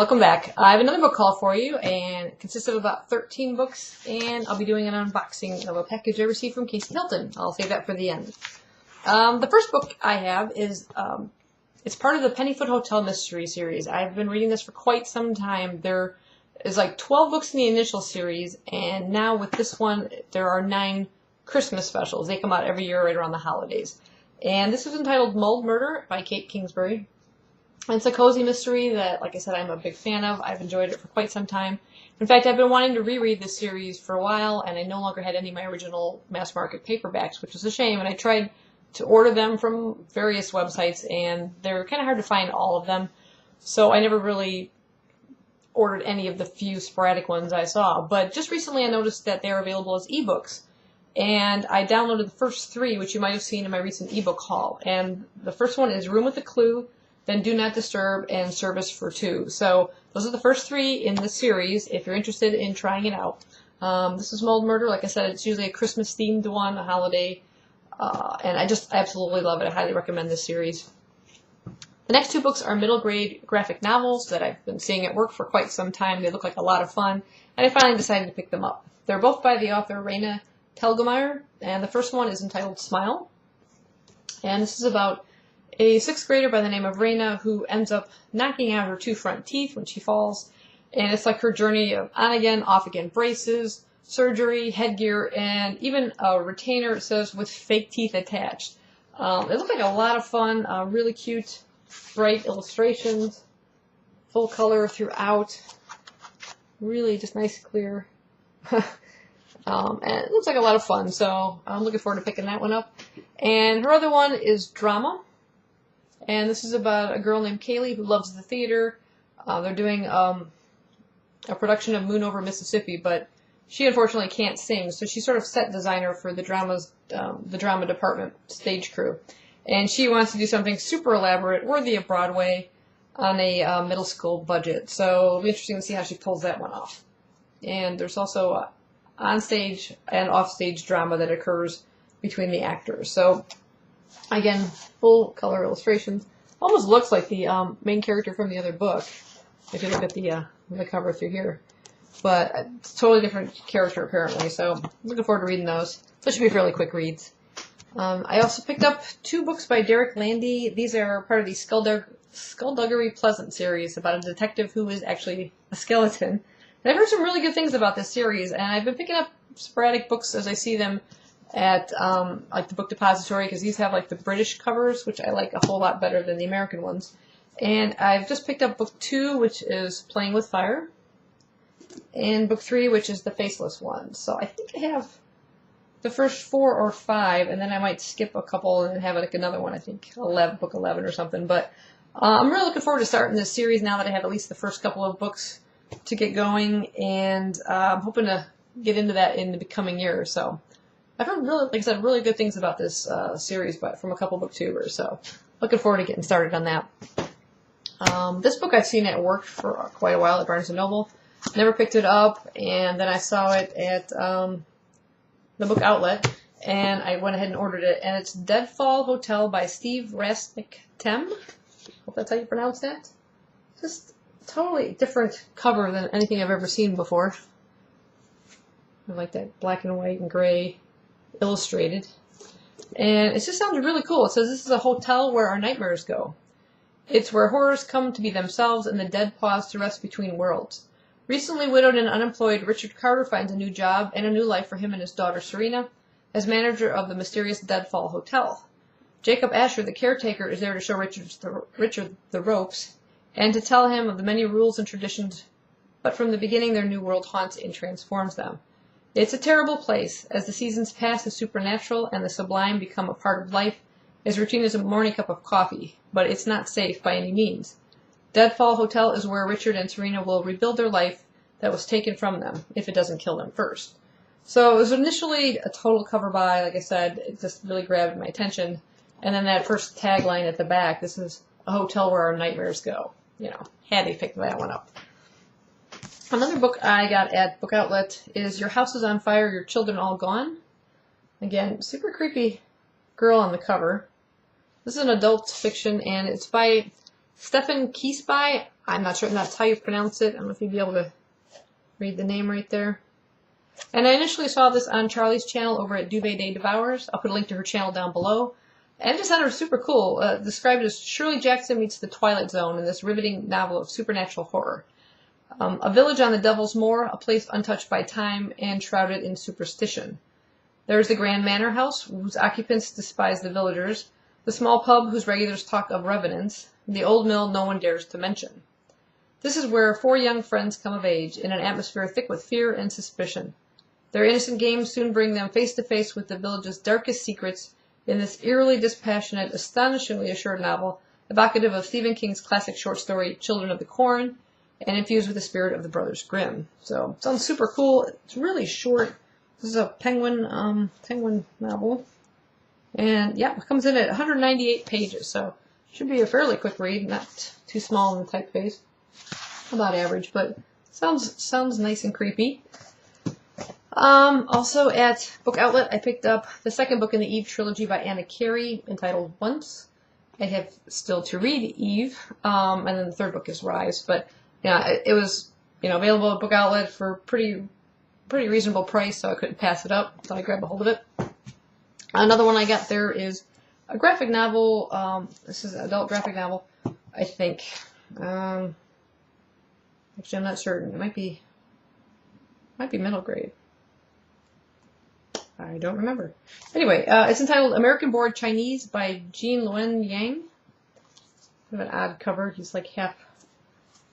welcome back. I have another book haul for you, and it consists of about 13 books, and I'll be doing an unboxing of a package I received from KC Hilton. I'll save that for the end. The first book I have is, it's part of the Pennyfoot Hotel Mystery series. I've been reading this for quite some time. There is like 12 books in the initial series, and now with this one, there are 9 Christmas specials. They come out every year right around the holidays. And this is entitled Mulled Murder by Kingsbury. It's a cozy mystery that, like I said, I'm a big fan of. I've enjoyed it for quite some time. In fact, I've been wanting to reread this series for a while, and I no longer had any of my original mass market paperbacks, which was a shame. And I tried to order them from various websites, and they're kind of hard to find all of them. So I never really ordered any of the few sporadic ones I saw. But just recently I noticed that they're available as ebooks. And I downloaded the first 3, which you might have seen in my recent ebook haul. And the first one is Room with a Clue, then Do Not Disturb, and Service for 2. So those are the first 3 in the series if you're interested in trying it out. This is Mulled Murder. Like I said, it's usually a Christmas-themed one, a holiday. And I absolutely love it. I highly recommend this series. The next 2 books are middle-grade graphic novels that I've been seeing at work for quite some time. They look like a lot of fun, and I finally decided to pick them up. They're both by the author Raina, Telgemeier, and the first one is entitled Smile. And this is about a 6th grader by the name of Raina who ends up knocking out her 2 front teeth when she falls. And it's like her journey of on-again, off-again braces, surgery, headgear, and even a retainer, it says, with fake teeth attached. It looked like a lot of fun, really cute, bright illustrations, full color throughout, really just nice, clear. And it looks like a lot of fun, so I'm looking forward to picking that one up. And her other one is Drama, and this is about a girl named Kaylee who loves the theater. They're doing a production of Moon Over Mississippi, but she unfortunately can't sing, so she's sort of set designer for the drama department stage crew. And she wants to do something super elaborate, worthy of Broadway, on a middle school budget. So it'll be interesting to see how she pulls that one off. And there's also on-stage and off-stage drama that occurs between the actors. So, again, full color illustrations. Almost looks like the main character from the other book, if you look at the cover through here. But it's a totally different character, apparently, so I'm looking forward to reading those. Those should be fairly quick reads. I also picked up 2 books by Landy. These are part of the Skulduggery Pleasant series about a detective who is actually a skeleton. And I've heard some really good things about this series, and I've been picking up sporadic books as I see them at like the Book Depository, because these have like the British covers, which I like a whole lot better than the American ones. And I've just picked up book 2, which is Playing with Fire, and book 3, which is the Faceless one. So I think I have the first 4 or 5, and then I might skip a couple and have like another one, I think book 11 or something. But I'm really looking forward to starting this series now that I have at least the first couple of books to get going, and I'm hoping to get into that in the coming year or so. I've heard really, like I said, really good things about this series, but from a couple BookTubers, so looking forward to getting started on that. This book I've seen at work for quite a while at Barnes & Noble. Never picked it up, and then I saw it at the book outlet, and I went ahead and ordered it, and it's Deadfall Hotel by Steve Rasnic. Hope that's how you pronounce that. Just totally different cover than anything I've ever seen before. I like that black and white and gray illustrated. And it just sounds really cool. It says this is a hotel where our nightmares go. It's where horrors come to be themselves and the dead pause to rest between worlds. Recently widowed and unemployed, Richard Carter finds a new job and a new life for him and his daughter Serena as manager of the mysterious Deadfall Hotel. Jacob Asher, the caretaker, is there to show Richard the ropes and to tell him of the many rules and traditions, but from the beginning their new world haunts and transforms them. It's a terrible place. As the seasons pass, the supernatural and the sublime become a part of life, as routine as a morning cup of coffee, but it's not safe by any means. Deadfall Hotel is where Richard and Serena will rebuild their life that was taken from them, if it doesn't kill them first. So it was initially a total cover buy, like I said, it just really grabbed my attention. And then that first tagline at the back, this is a hotel where our nightmares go. You know, had to pick that one up. Another book I got at Book Outlet is Your House is on Fire, Your Children All Gone. Again, super creepy girl on the cover. This is an adult fiction, and it's by Stefan Kiesbye. I'm not certain that's how you pronounce it. I don't know if you'd be able to read the name right there. And I initially saw this on Charlie's channel over at Duvet Day Devours. I'll put a link to her channel down below. And I just thought it was super cool. Described as Shirley Jackson meets the Twilight Zone in this riveting novel of supernatural horror. A village on the Devil's Moor, a place untouched by time and shrouded in superstition. There's the grand manor house, whose occupants despise the villagers, the small pub whose regulars talk of revenants, the old mill no one dares to mention. This is where 4 young friends come of age, in an atmosphere thick with fear and suspicion. Their innocent games soon bring them face to face with the village's darkest secrets in this eerily dispassionate, astonishingly assured novel, evocative of Stephen King's classic short story, Children of the Corn, and infused with the spirit of the Brothers Grimm. So, sounds super cool. It's really short. This is a Penguin novel. And, yeah, it comes in at 198 pages, so should be a fairly quick read, not too small in the typeface. About average, but sounds nice and creepy. Also at Book Outlet, I picked up the second book in the Eve trilogy by Anna Carey, entitled Once. I have still to read Eve, and then the third book is Rise. But yeah, it was available at Book Outlet for pretty reasonable price, so I couldn't pass it up. So I grabbed a hold of it. Another one I got there is a graphic novel. This is an adult graphic novel, I think. Actually, I'm not certain. It might be middle grade. I don't remember. Anyway, it's entitled American Bored Chinese by Luen Yang. Kind of an odd cover. He's like half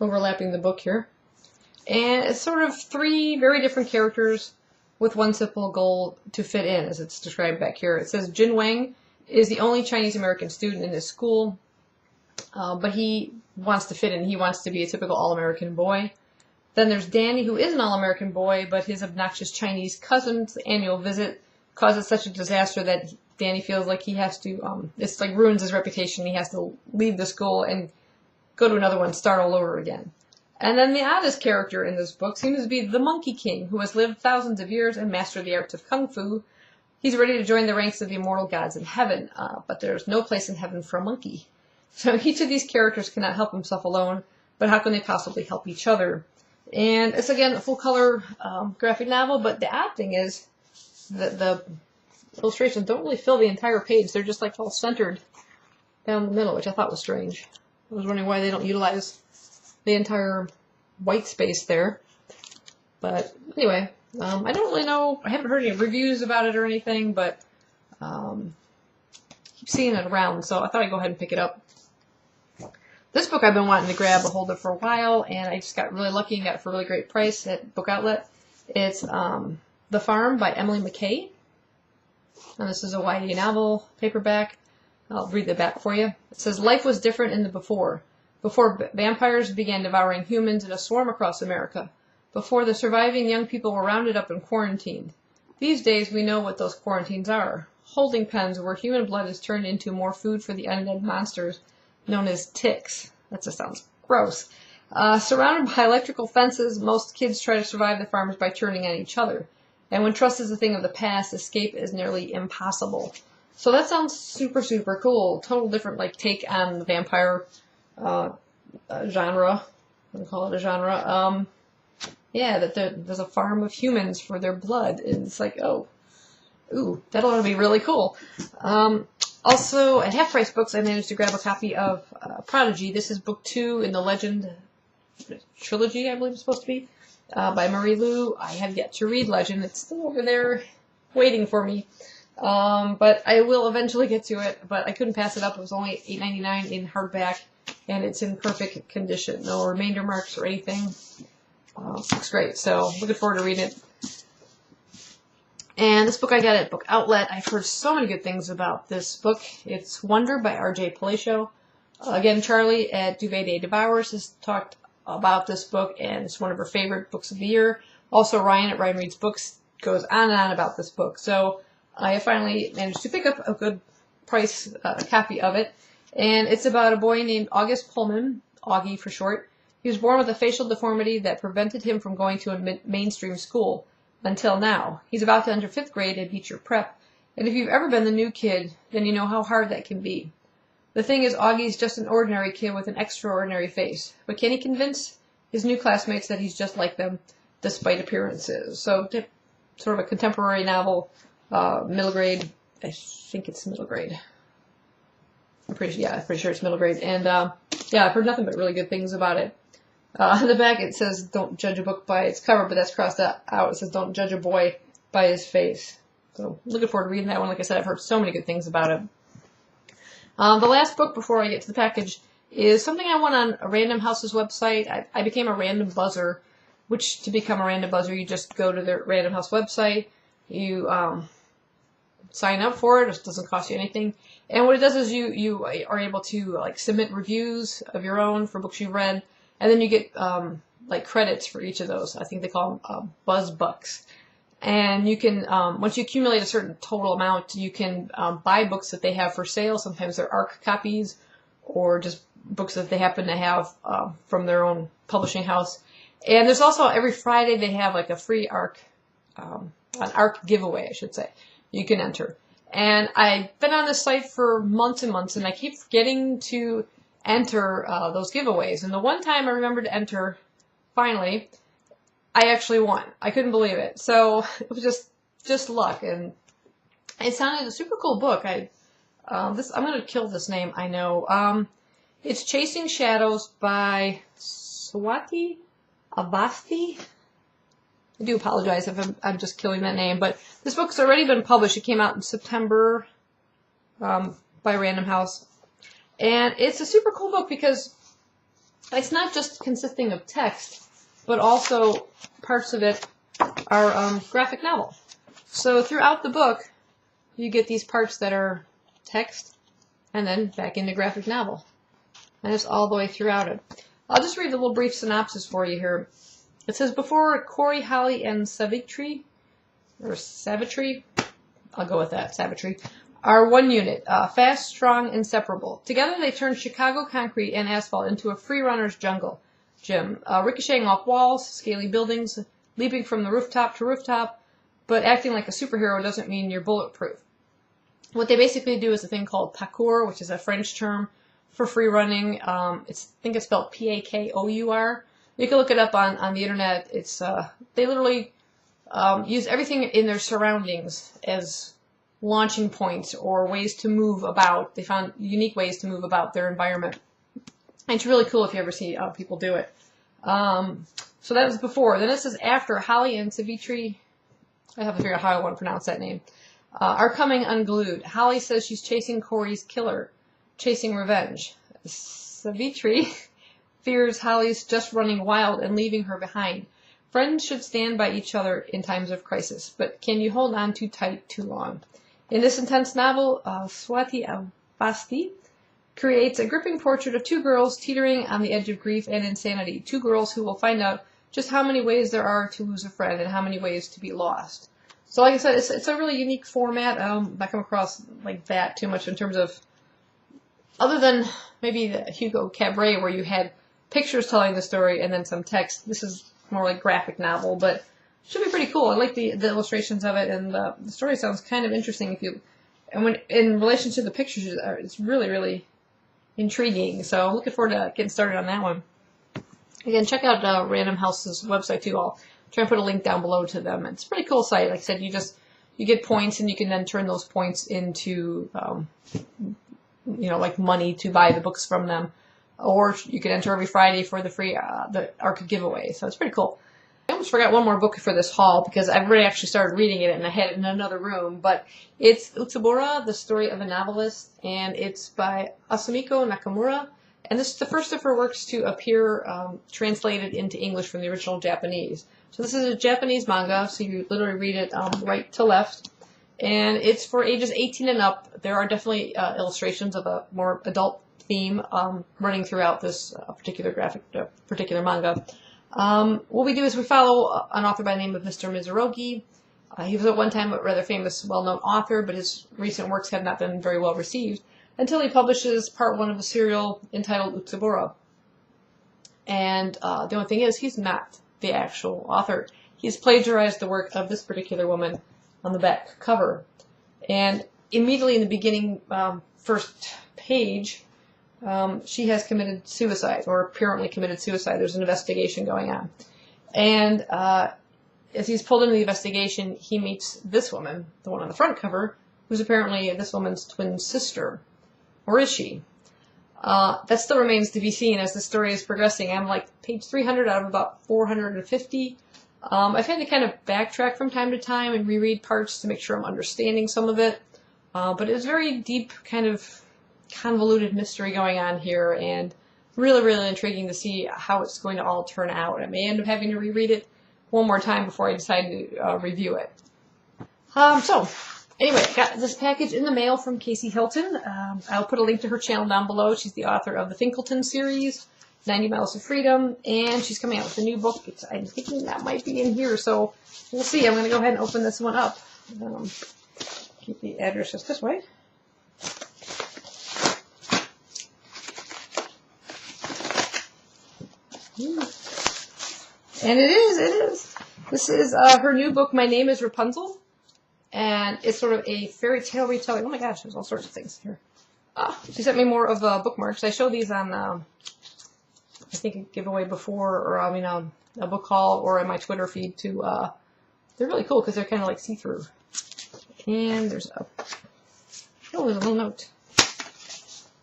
overlapping the book here. And it's sort of 3 very different characters with one simple goal to fit in, as it's described back here. It says Jin Wang is the only Chinese-American student in his school, but he wants to fit in. He wants to be a typical all-American boy. Then there's Danny, who is an all-American boy, but his obnoxious Chinese cousin's annual visit causes such a disaster that Danny feels like he has to, it's like ruins his reputation. He has to leave the school and go to another one, start all over again. And then the oddest character in this book seems to be the Monkey King, who has lived thousands of years and mastered the arts of Kung Fu. He's ready to join the ranks of the immortal gods in heaven, but there's no place in heaven for a monkey. So each of these characters cannot help himself alone, but how can they possibly help each other? And it's, again, a full-color graphic novel, but the odd thing is that the illustrations don't really fill the entire page. They're just, like, all centered down the middle, which I thought was strange. I was wondering why they don't utilize the entire white space there. But, anyway, I don't really know. I haven't heard any reviews about it or anything, but keep seeing it around, so I thought I'd go ahead and pick it up. This book I've been wanting to grab a hold of for a while, and I just got really lucky and got it for a really great price at Book Outlet. It's The Farm by Emily McKay. And this is a YA novel, paperback. I'll read the back for you. It says, life was different in the before. Before vampires began devouring humans in a swarm across America. Before the surviving young people were rounded up and quarantined. These days we know what those quarantines are. Holding pens where human blood is turned into more food for the undead monsters known as ticks. That just sounds gross. Surrounded by electrical fences, most kids try to survive the farms by turning on each other. And when trust is a thing of the past, escape is nearly impossible. So that sounds super, super cool. Total different take on the vampire genre. I'm going to call it a genre. Yeah, that there's a farm of humans for their blood. And it's like, oh, ooh, that'll ought to be really cool. Also, at Half Price Books, I managed to grab a copy of Prodigy. This is book 2 in the Legend trilogy, I believe it's supposed to be, by Marie Lu. I have yet to read Legend. It's still over there waiting for me. But I will eventually get to it, but I couldn't pass it up. It was only $8.99 in hardback, and it's in perfect condition. No remainder marks or anything. Looks great, so looking forward to reading it. And this book I got at Book Outlet. I've heard so many good things about this book. It's Wonder by R.J. Palacio. Again, Charlie at Duvet Day Devours has talked about this book, and it's one of her favorite books of the year. Also, Ryan at Ryan Reads Books goes on and on about this book. So I finally managed to pick up a good price copy of it. And it's about a boy named August Pullman, Augie for short. He was born with a facial deformity that prevented him from going to a mainstream school. Until now. He's about to enter 5th grade at Beecher Prep, and if you've ever been the new kid, then you know how hard that can be. The thing is, Augie's just an ordinary kid with an extraordinary face. But can he convince his new classmates that he's just like them, despite appearances? So, sort of a contemporary novel, middle grade. I think it's middle grade. I'm pretty sure it's middle grade. And, yeah, I've heard nothing but really good things about it. On the back it says, don't judge a book by its cover, but that's crossed out. It says, don't judge a boy by his face. So, looking forward to reading that one. Like I said, I've heard so many good things about it. The last book before I get to the package is something I won on Random House's website. I became a random buzzer, which to become a random buzzer, you just go to the Random House website, you sign up for it. It doesn't cost you anything. And what it does is you are able to like submit reviews of your own for books you've read, and then you get like credits for each of those. I think they call them Buzz Bucks. And you can, once you accumulate a certain total amount, you can buy books that they have for sale. Sometimes they're ARC copies, or just books that they happen to have from their own publishing house. And there's also, every Friday, they have like a free ARC, an ARC giveaway, I should say, you can enter. And I've been on this site for months and months, and I keep forgetting to enter those giveaways. And the one time I remembered to enter, finally, I actually won. I couldn't believe it. So it was just luck, and it sounded a super cool book. I'm gonna kill this name. I know. It's Chasing Shadows by Swati, Avasthi. I do apologize if I'm just killing that name, but this book's already been published. It came out in September by Random House, and it's a super cool book because it's not just consisting of text, but also parts of it are graphic novel. So throughout the book, you get these parts that are text, and then back into graphic novel. And it's all the way throughout it. I'll just read a little brief synopsis for you here. It says, before Corey, Holly, and Savitri, I'll go with that, Savitri, are one unit, fast, strong, inseparable. Together they turn Chicago concrete and asphalt into a free runner's jungle gym, ricocheting off walls, scaling buildings, leaping from the rooftop to rooftop, but acting like a superhero doesn't mean you're bulletproof. What they basically do is a thing called parkour, which is a French term for free running. I think it's spelled P-A-K-O-U-R. You can look it up on the internet. It's they literally use everything in their surroundings as launching points or ways to move about. They found unique ways to move about their environment. And it's really cool if you ever see people do it. So that was before. Then it says after Holly and Savitri, I have to figure out how I want to pronounce that name, are coming unglued. Holly says she's chasing Corey's killer, chasing revenge. Savitri fears Holly's just running wild and leaving her behind. Friends should stand by each other in times of crisis, but can you hold on too tight too long? In this intense novel, Swati Avasthi creates a gripping portrait of two girls teetering on the edge of grief and insanity. Two girls who will find out just how many ways there are to lose a friend and how many ways to be lost. So like I said, it's a really unique format. I don't come across like that too much in terms of, other than maybe the Hugo Cabret where you had pictures telling the story and then some text. This is more like graphic novel, but should be pretty cool. I like the illustrations of it, and the story sounds kind of interesting and when in relation to the pictures, it's really, really intriguing. So I'm looking forward to getting started on that one. Again, check out Random House's website too. I'll try and put a link down below to them. It's a pretty cool site. Like I said, you get points, and you can then turn those points into like money to buy the books from them. Or you can enter every Friday for the free the ARC giveaway. So it's pretty cool. I almost forgot one more book for this haul because I've already actually started reading it and I had it in another room. But it's Utsubora, The Story of a Novelist, and it's by Asumiko Nakamura. And this is the first of her works to appear translated into English from the original Japanese. So this is a Japanese manga, so you literally read it right to left. And it's for ages 18 and up. There are definitely illustrations of a more adult theme running throughout this particular manga. What we do is we follow an author by the name of Mr. Mizurogi. He was at one time a rather famous, well-known author, but his recent works have not been very well received until he publishes part 1 of a serial entitled Utsubora. And the only thing is, he's not the actual author. He's plagiarized the work of this particular woman on the back cover. And immediately in the beginning, first Paige, she has committed suicide, or apparently committed suicide. There's an investigation going on. And as he's pulled into the investigation, he meets this woman, the one on the front cover, who's apparently this woman's twin sister. Or is she? That still remains to be seen as the story is progressing. I'm like page 300 out of about 450. I've had to kind of backtrack from time to time and reread parts to make sure I'm understanding some of it. But it's very deep, kind of convoluted mystery going on here, and really, really intriguing to see how it's going to all turn out. I may end up having to reread it one more time before I decide to review it. Anyway, got this package in the mail from KC Hilton. I'll put a link to her channel down below. She's the author of the Finkelton series, 90 Miles to Freedom, and she's coming out with a new book. I'm thinking that might be in here, so we'll see. I'm going to go ahead and open this one up. Keep the address just this way. And it is. This is her new book, My Name is Rapunzel. And it's sort of a fairy tale retelling. Oh my gosh, there's all sorts of things here. She sent me more of bookmarks. I showed these on, I think, a giveaway before, or a book haul, or in my Twitter feed too. They're really cool because they're kind of like see-through. And there's a little note.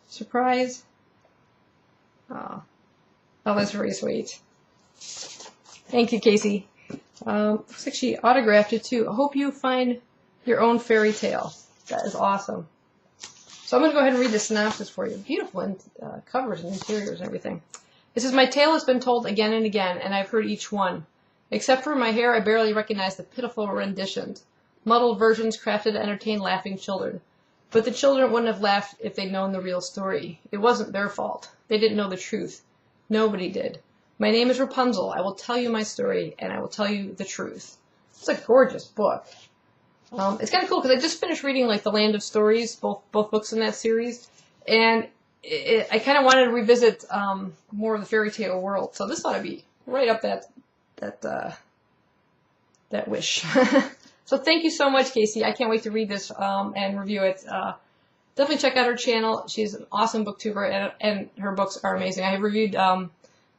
Surprise. Oh, that's very sweet. Thank you, Casey. Looks like she autographed it too. I hope you find your own fairy tale. That is awesome. So I'm going to go ahead and read the synopsis for you. Beautiful covers and interiors and everything. It says, my tale has been told again and again, and I've heard each one. Except for my hair, I barely recognize the pitiful renditions. Muddled versions crafted to entertain laughing children. But the children wouldn't have laughed if they'd known the real story. It wasn't their fault. They didn't know the truth. Nobody did. My name is Rapunzel. I will tell you my story, and I will tell you the truth. It's a gorgeous book. It's kind of cool because I just finished reading like The Land of Stories, both books in that series, and I kind of wanted to revisit more of the fairy tale world. So this ought to be right up that wish. So thank you so much, Casey. I can't wait to read this and review it. Definitely check out her channel. She's an awesome booktuber, and her books are amazing. I have reviewed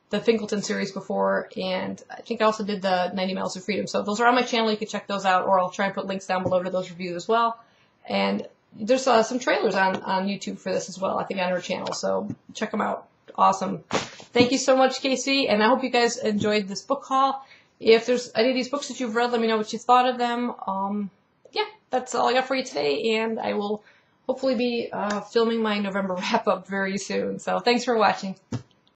the Finkelton series before, and I think I also did the 90 Miles to Freedom. So those are on my channel. You can check those out, or I'll try and put links down below to those reviews as well. And there's some trailers on YouTube for this as well, I think, on her channel. So check them out. Awesome. Thank you so much, Casey, and I hope you guys enjoyed this book haul. If there's any of these books that you've read, let me know what you thought of them. Yeah, that's all I got for you today, and I will hopefully be filming my November wrap-up very soon. So thanks for watching.